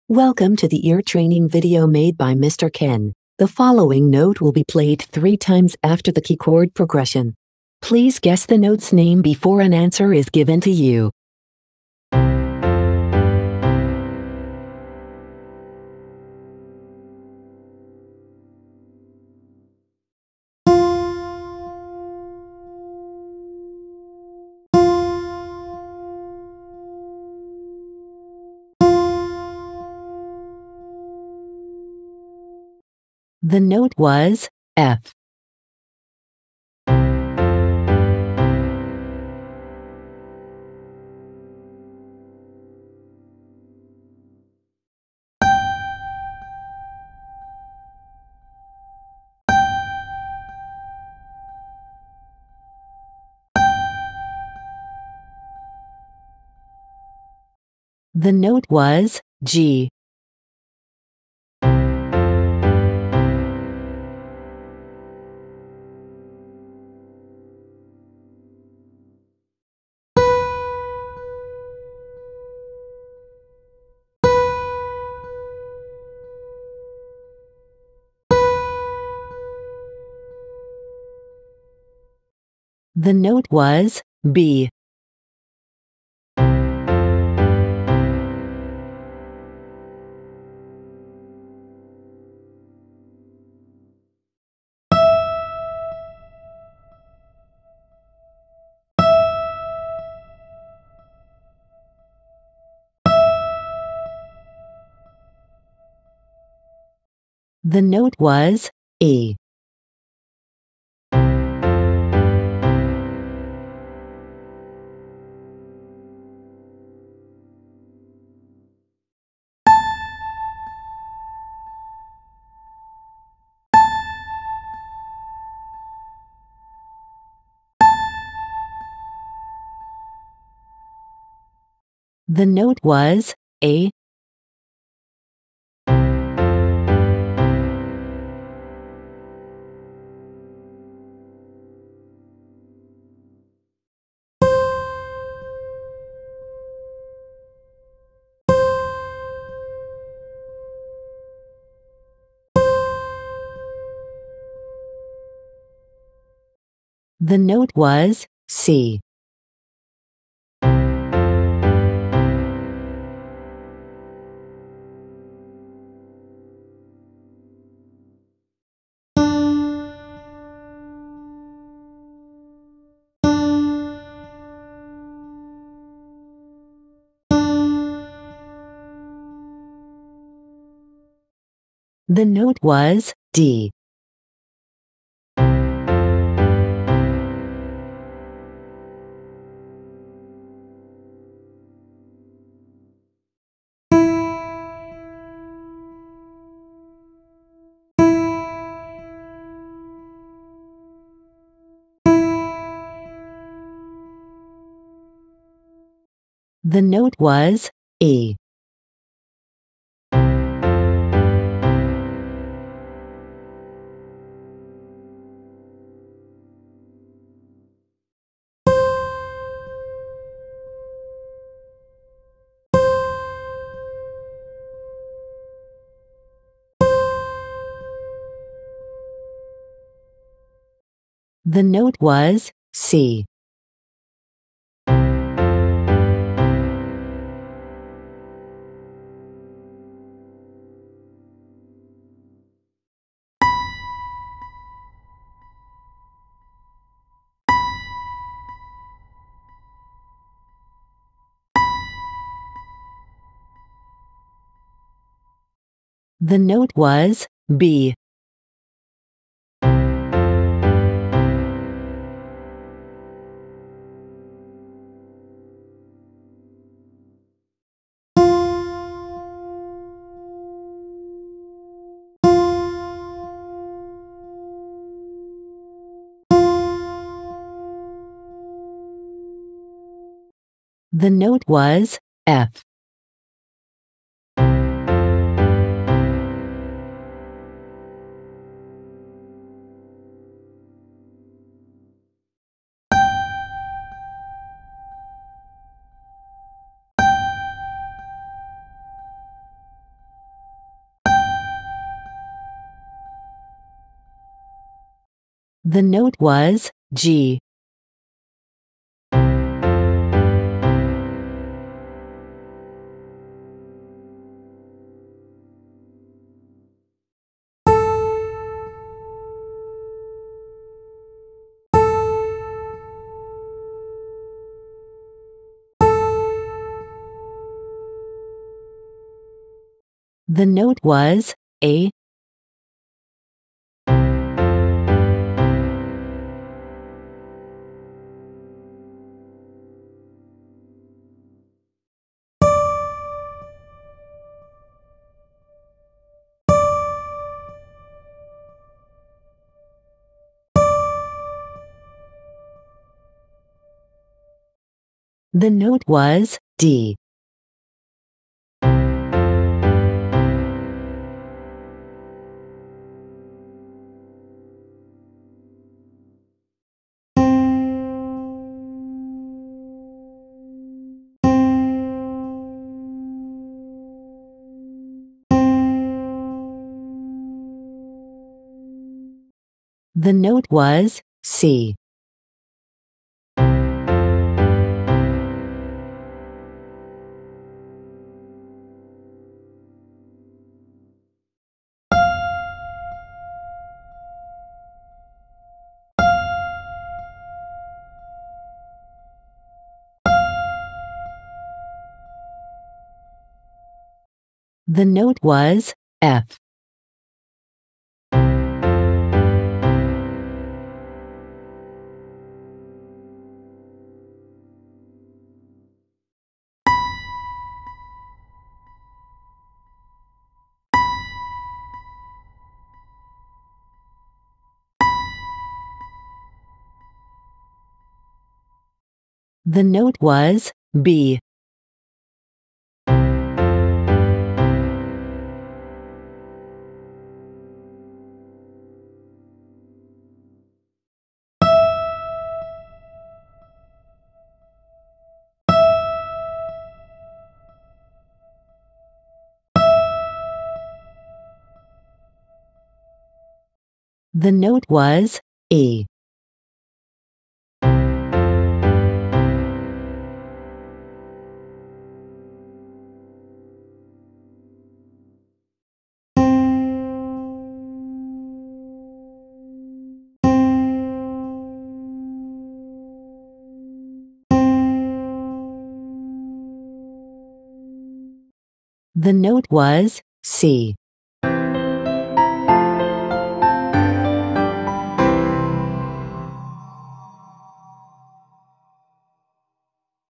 Welcome to the ear training video made by Mr. Ken. The following note will be played 3 times after the key chord progression. Please guess the note's name before an answer is given to you. The note was F. The note was G. The note was B. The note was E. The note was A. The note was C. The note was D. The note was E. The note was C. The note was B. The note was F. The note was G. The note was A. The note was D. The note was C. The note was F. The note was B. The note was E. The note was C.